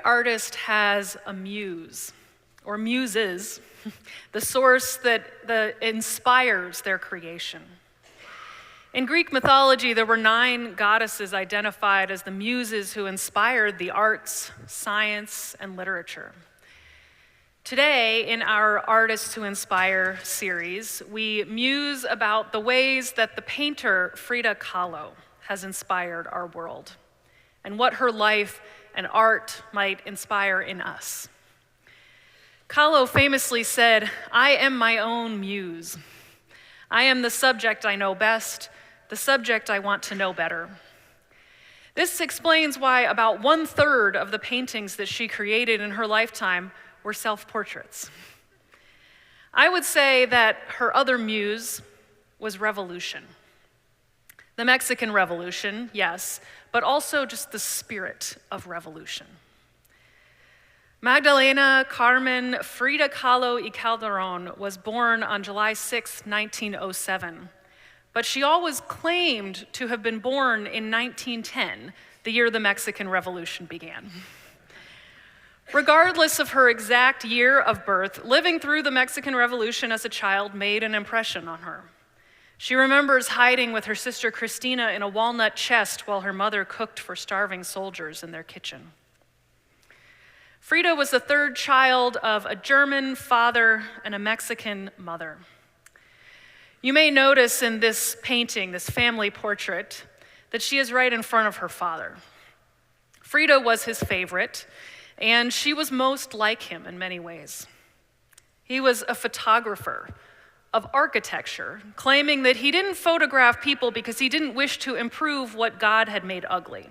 artist has a muse, or muses, the source that inspires their creation. In Greek mythology, there were 9 goddesses identified as the muses who inspired the arts, science, and literature. Today, in our Artists Who Inspire series, we muse about the ways that the painter Frida Kahlo has inspired our world, and what her life and art might inspire in us. Kahlo famously said, "I am my own muse. I am the subject I know best, the subject I want to know better." This explains why about 1/3 of the paintings that she created in her lifetime were self-portraits. I would say that her other muse was revolution. The Mexican Revolution, yes, but also just the spirit of revolution. Magdalena Carmen Frida Kahlo y Calderón was born on July 6, 1907, but she always claimed to have been born in 1910, the year the Mexican Revolution began. Regardless of her exact year of birth, living through the Mexican Revolution as a child made an impression on her. She remembers hiding with her sister Christina in a walnut chest while her mother cooked for starving soldiers in their kitchen. Frida was the 3rd child of a German father and a Mexican mother. You may notice in this painting, this family portrait, that she is right in front of her father. Frida was his favorite, and she was most like him in many ways. He was a photographer of architecture, claiming that he didn't photograph people because he didn't wish to improve what God had made ugly.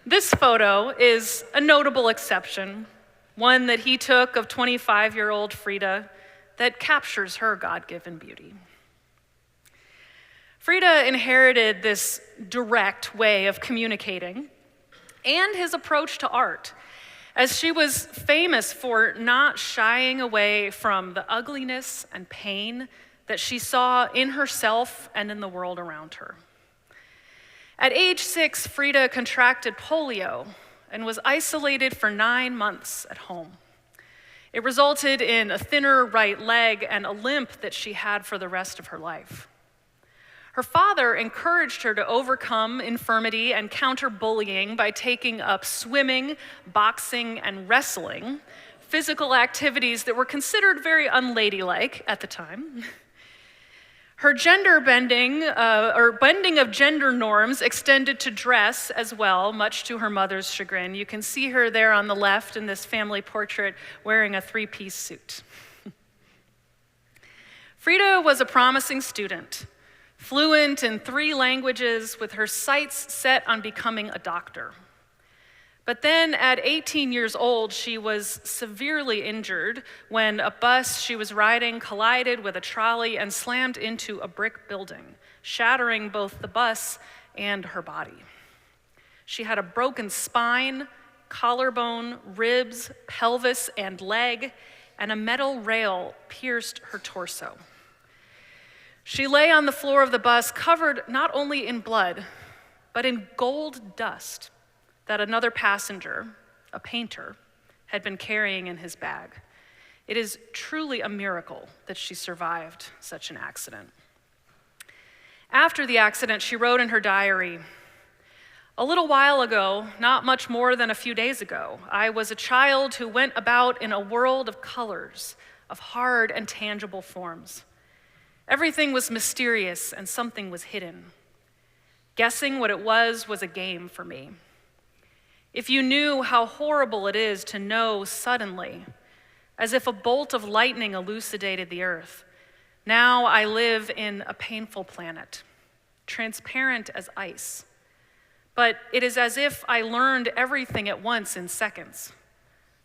This photo is a notable exception, one that he took of 25-year-old Frida that captures her God-given beauty. Frida inherited this direct way of communicating and his approach to art, as she was famous for not shying away from the ugliness and pain that she saw in herself and in the world around her. At age 6, Frida contracted polio and was isolated for 9 months at home. It resulted in a thinner right leg and a limp that she had for the rest of her life. Her father encouraged her to overcome infirmity and counter bullying by taking up swimming, boxing, and wrestling, physical activities that were considered very unladylike at the time. Her gender bending, or bending of gender norms, extended to dress as well, much to her mother's chagrin. You can see her there on the left in this family portrait wearing a 3-piece suit. Frida was a promising student, fluent in 3 languages, with her sights set on becoming a doctor. But then at 18 years old, she was severely injured when a bus she was riding collided with a trolley and slammed into a brick building, shattering both the bus and her body. She had a broken spine, collarbone, ribs, pelvis, and leg, and a metal rail pierced her torso. She lay on the floor of the bus, covered not only in blood, but in gold dust that another passenger, a painter, had been carrying in his bag. It is truly a miracle that she survived such an accident. After the accident, she wrote in her diary, "A little while ago, not much more than a few days ago, I was a child who went about in a world of colors, of hard and tangible forms. Everything was mysterious and something was hidden. Guessing what it was a game for me. If you knew how horrible it is to know suddenly, as if a bolt of lightning elucidated the earth, now I live in a painful planet, transparent as ice. But it is as if I learned everything at once in seconds.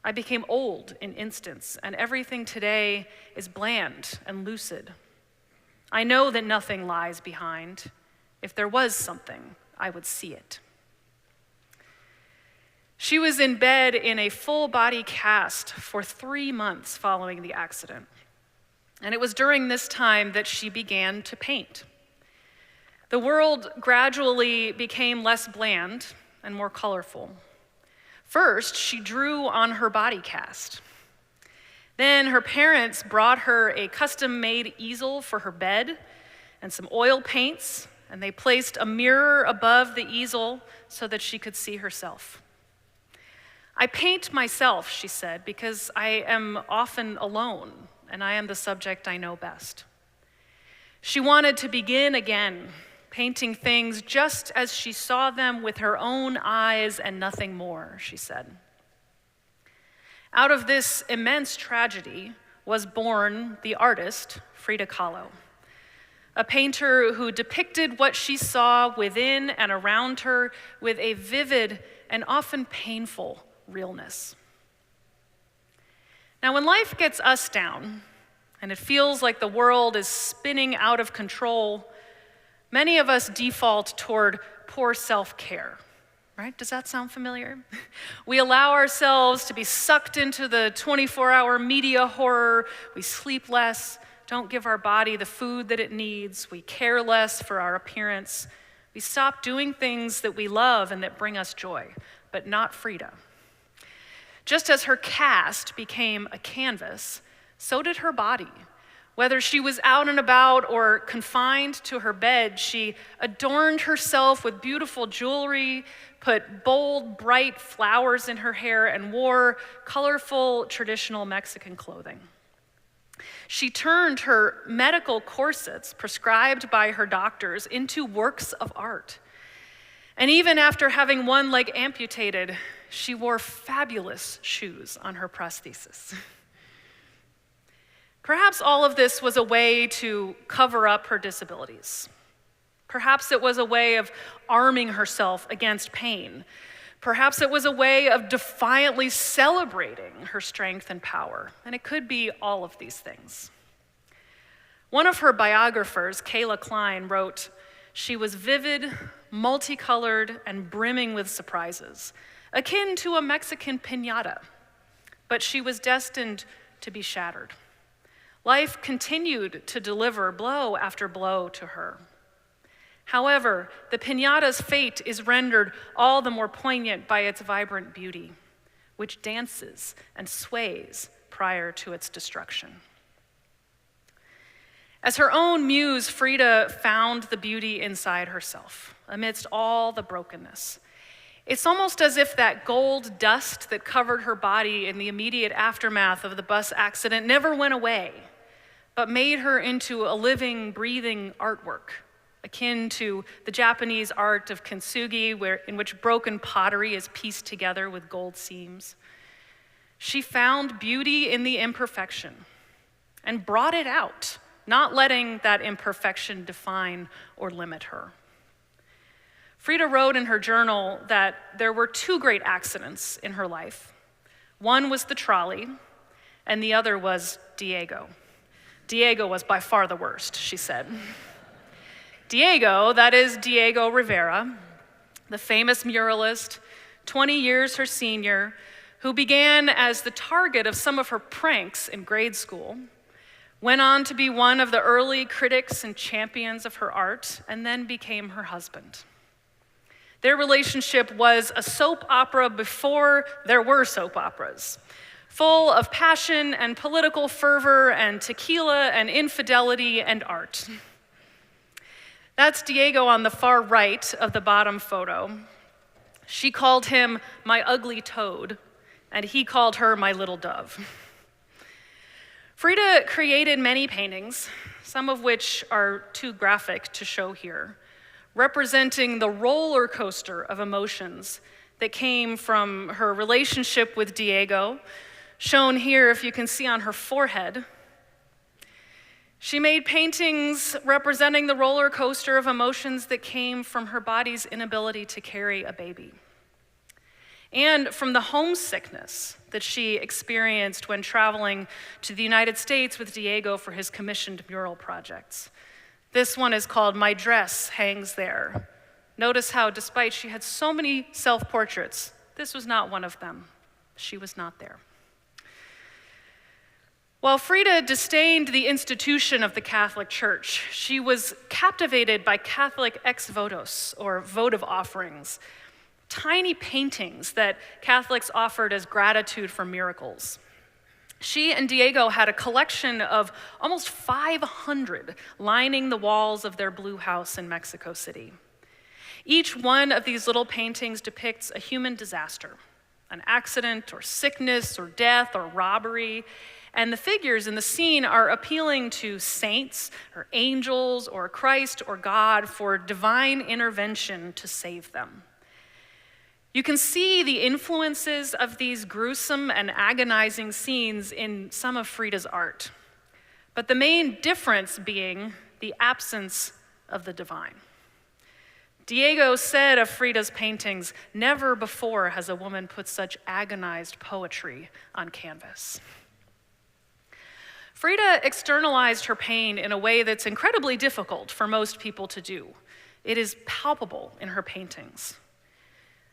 I became old in instants, and everything today is bland and lucid. I know that nothing lies behind. If there was something, I would see it." She was in bed in a full-body cast for 3 months following the accident. And it was during this time that she began to paint. The world gradually became less bland and more colorful. First, she drew on her body cast. Then her parents brought her a custom-made easel for her bed and some oil paints, and they placed a mirror above the easel so that she could see herself. "I paint myself," she said, "because I am often alone, and I am the subject I know best." She wanted to begin again, painting things just as she saw them with her own eyes and nothing more, she said. Out of this immense tragedy was born the artist Frida Kahlo, a painter who depicted what she saw within and around her with a vivid and often painful realness. Now, when life gets us down and it feels like the world is spinning out of control, many of us default toward poor self-care. Right? Does that sound familiar? We allow ourselves to be sucked into the 24-hour media horror. We sleep less, don't give our body the food that it needs. We care less for our appearance. We stop doing things that we love and that bring us joy, but not Frida. Just as her cast became a canvas, so did her body. Whether she was out and about or confined to her bed, she adorned herself with beautiful jewelry, put bold, bright flowers in her hair, and wore colorful, traditional Mexican clothing. She turned her medical corsets, prescribed by her doctors, into works of art. And even after having one leg amputated, she wore fabulous shoes on her prosthesis. Perhaps all of this was a way to cover up her disabilities. Perhaps it was a way of arming herself against pain. Perhaps it was a way of defiantly celebrating her strength and power. And it could be all of these things. One of her biographers, Kayla Klein, wrote, "She was vivid, multicolored, and brimming with surprises, akin to a Mexican piñata, but she was destined to be shattered. Life continued to deliver blow after blow to her. However, the piñata's fate is rendered all the more poignant by its vibrant beauty, which dances and sways prior to its destruction." As her own muse, Frida found the beauty inside herself, amidst all the brokenness. It's almost as if that gold dust that covered her body in the immediate aftermath of the bus accident never went away, but made her into a living, breathing artwork, akin to the Japanese art of kintsugi, in which broken pottery is pieced together with gold seams. She found beauty in the imperfection and brought it out, not letting that imperfection define or limit her. Frida wrote in her journal that there were two great accidents in her life. One was the trolley, and the other was Diego. Diego was by far the worst, she said. Diego, that is Diego Rivera, the famous muralist, 20 years her senior, who began as the target of some of her pranks in grade school, went on to be one of the early critics and champions of her art, and then became her husband. Their relationship was a soap opera before there were soap operas, full of passion and political fervor and tequila and infidelity and art. That's Diego on the far right of the bottom photo. She called him my ugly toad, and he called her my little dove. Frida created many paintings, some of which are too graphic to show here, representing the roller coaster of emotions that came from her relationship with Diego, shown here if you can see on her forehead. She made paintings representing the roller coaster of emotions that came from her body's inability to carry a baby, and from the homesickness that she experienced when traveling to the United States with Diego for his commissioned mural projects. This one is called "My Dress Hangs There." Notice how, despite she had so many self-portraits, this was not one of them. She was not there. While Frida disdained the institution of the Catholic Church, she was captivated by Catholic ex votos, or votive offerings, tiny paintings that Catholics offered as gratitude for miracles. She and Diego had a collection of almost 500 lining the walls of their blue house in Mexico City. Each one of these little paintings depicts a human disaster, an accident or sickness or death or robbery, and the figures in the scene are appealing to saints or angels or Christ or God for divine intervention to save them. You can see the influences of these gruesome and agonizing scenes in some of Frida's art, but the main difference being the absence of the divine. Diego said of Frida's paintings, "Never before has a woman put such agonized poetry on canvas." Frida externalized her pain in a way that's incredibly difficult for most people to do. It is palpable in her paintings.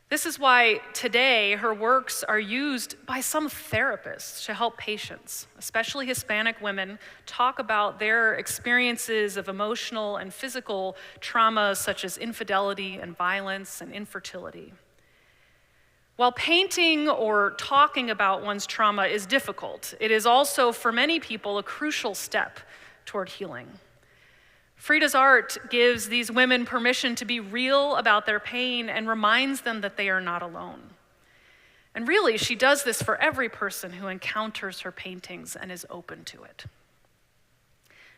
This is why today her works are used by some therapists to help patients, especially Hispanic women, talk about their experiences of emotional and physical trauma such as infidelity and violence and infertility. While painting or talking about one's trauma is difficult, it is also for many people a crucial step toward healing. Frida's art gives these women permission to be real about their pain and reminds them that they are not alone. And really, she does this for every person who encounters her paintings and is open to it.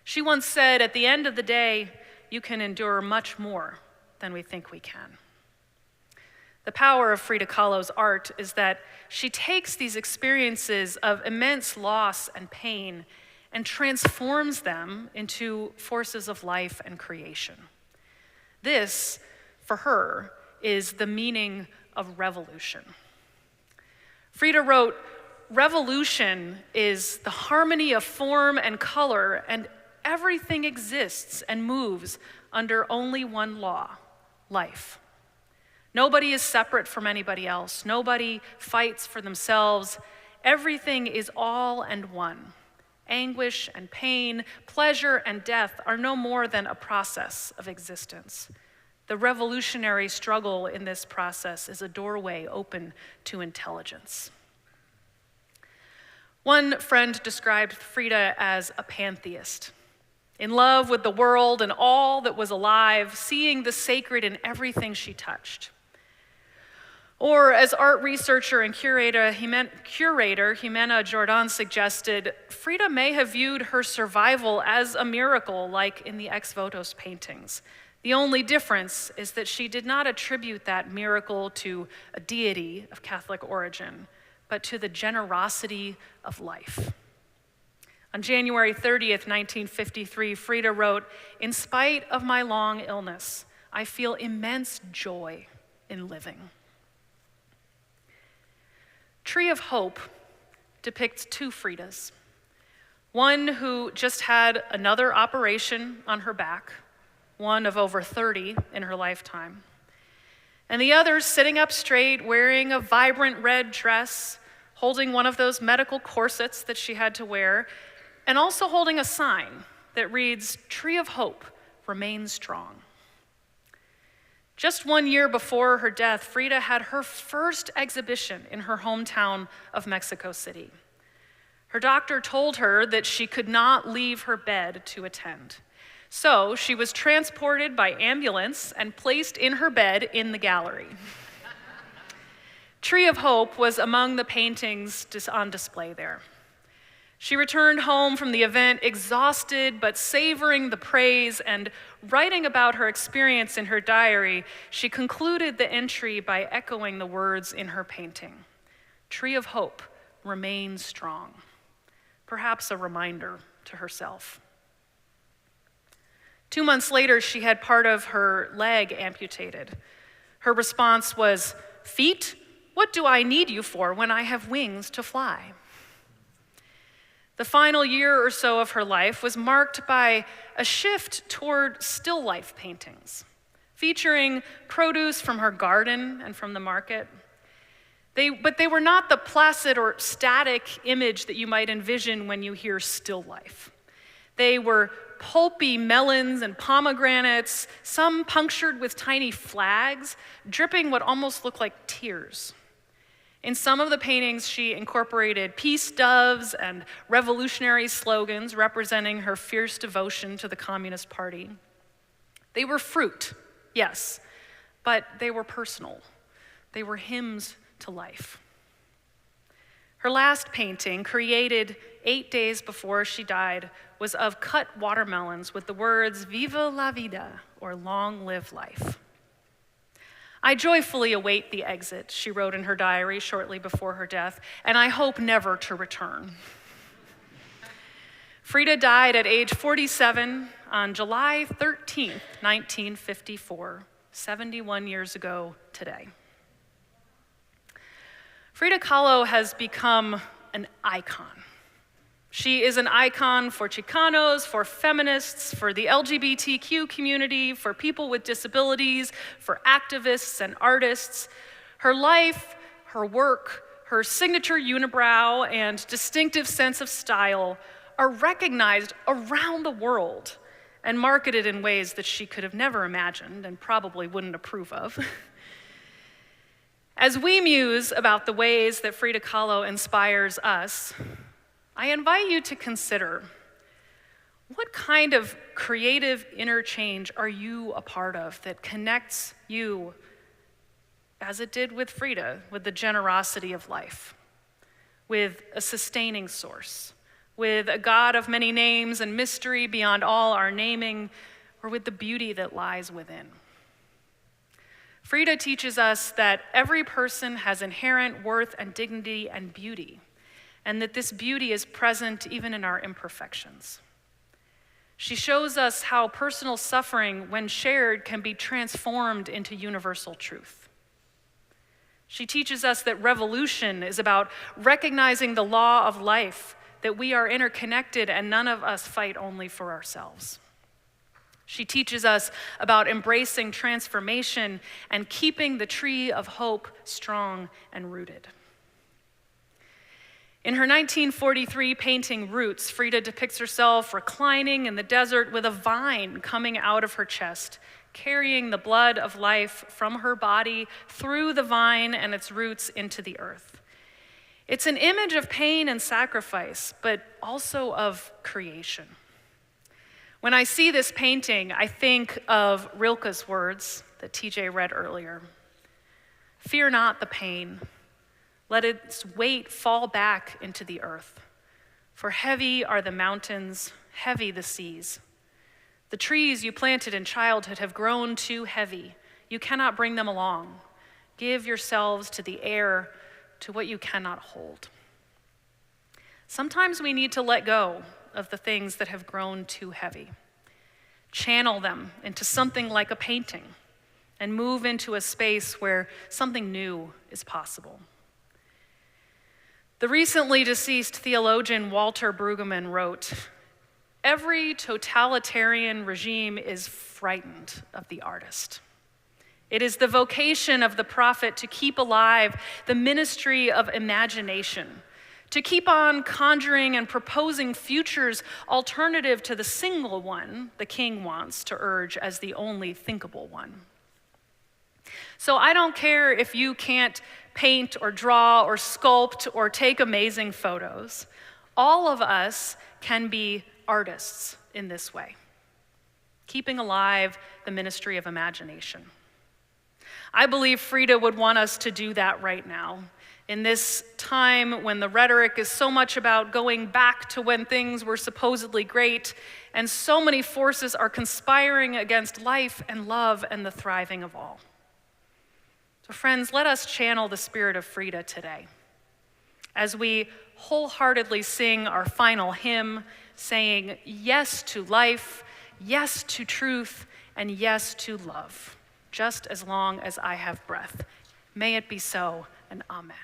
She once said, "At the end of the day, you can endure much more than we think we can." The power of Frida Kahlo's art is that she takes these experiences of immense loss and pain and transforms them into forces of life and creation. This, for her, is the meaning of revolution. Frida wrote, "Revolution is the harmony of form and color, and everything exists and moves under only one law, life. Nobody is separate from anybody else. Nobody fights for themselves. Everything is all and one. Anguish and pain, pleasure and death are no more than a process of existence. The revolutionary struggle in this process is a doorway open to intelligence." One friend described Frida as a pantheist, in love with the world and all that was alive, seeing the sacred in everything she touched. Or, as art researcher and curator Jimena Jordan suggested, Frida may have viewed her survival as a miracle, like in the Ex Votos paintings. The only difference is that she did not attribute that miracle to a deity of Catholic origin, but to the generosity of life. On January 30th, 1953, Frida wrote, "In spite of my long illness, I feel immense joy in living." Tree of Hope depicts two Fridas. One who just had another operation on her back, one of over 30 in her lifetime, and the other sitting up straight, wearing a vibrant red dress, holding one of those medical corsets that she had to wear, and also holding a sign that reads, "Tree of Hope, remain strong." Just 1 year before her death, Frida had her first exhibition in her hometown of Mexico City. Her doctor told her that she could not leave her bed to attend. So she was transported by ambulance and placed in her bed in the gallery. Tree of Hope was among the paintings on display there. She returned home from the event exhausted but savoring the praise, and writing about her experience in her diary, she concluded the entry by echoing the words in her painting, "Tree of Hope, remain strong," perhaps a reminder to herself. 2 months later, she had part of her leg amputated. Her response was, "Feet? What do I need you for when I have wings to fly?" The final year or so of her life was marked by a shift toward still life paintings, featuring produce from her garden and from the market. But they were not the placid or static image that you might envision when you hear still life. They were pulpy melons and pomegranates, some punctured with tiny flags, dripping what almost looked like tears. In some of the paintings, she incorporated peace doves and revolutionary slogans representing her fierce devotion to the Communist Party. They were fruit, yes, but they were personal. They were hymns to life. Her last painting, created 8 days before she died, was of cut watermelons with the words, "Viva la vida," or "Long live life." "I joyfully await the exit," she wrote in her diary shortly before her death, "and I hope never to return." Frida died at age 47 on July 13th, 1954, 71 years ago today. Frida Kahlo has become an icon. She is an icon for Chicanos, for feminists, for the LGBTQ community, for people with disabilities, for activists and artists. Her life, her work, her signature unibrow, and distinctive sense of style are recognized around the world and marketed in ways that she could have never imagined and probably wouldn't approve of. As we muse about the ways that Frida Kahlo inspires us, I invite you to consider, what kind of creative interchange are you a part of that connects you, as it did with Frida, with the generosity of life, with a sustaining source, with a God of many names and mystery beyond all our naming, or with the beauty that lies within? Frida teaches us that every person has inherent worth and dignity and beauty, and that this beauty is present even in our imperfections. She shows us how personal suffering, when shared, can be transformed into universal truth. She teaches us that revolution is about recognizing the law of life, that we are interconnected and none of us fight only for ourselves. She teaches us about embracing transformation and keeping the tree of hope strong and rooted. In her 1943 painting, Roots, Frida depicts herself reclining in the desert with a vine coming out of her chest, carrying the blood of life from her body through the vine and its roots into the earth. It's an image of pain and sacrifice, but also of creation. When I see this painting, I think of Rilke's words that TJ read earlier. "Fear not the pain. Let its weight fall back into the earth. For heavy are the mountains, heavy the seas. The trees you planted in childhood have grown too heavy. You cannot bring them along. Give yourselves to the air, to what you cannot hold." Sometimes we need to let go of the things that have grown too heavy. Channel them into something like a painting and move into a space where something new is possible. The recently deceased theologian Walter Brueggemann wrote, "Every totalitarian regime is frightened of the artist. It is the vocation of the prophet to keep alive the ministry of imagination, to keep on conjuring and proposing futures alternative to the single one the king wants to urge as the only thinkable one." So I don't care if you can't paint or draw or sculpt or take amazing photos. All of us can be artists in this way, keeping alive the ministry of imagination. I believe Frida would want us to do that right now. In this time when the rhetoric is so much about going back to when things were supposedly great, and so many forces are conspiring against life and love and the thriving of all. So friends, let us channel the spirit of Frida today as we wholeheartedly sing our final hymn, saying yes to life, yes to truth, and yes to love, just as long as I have breath. May it be so, and amen.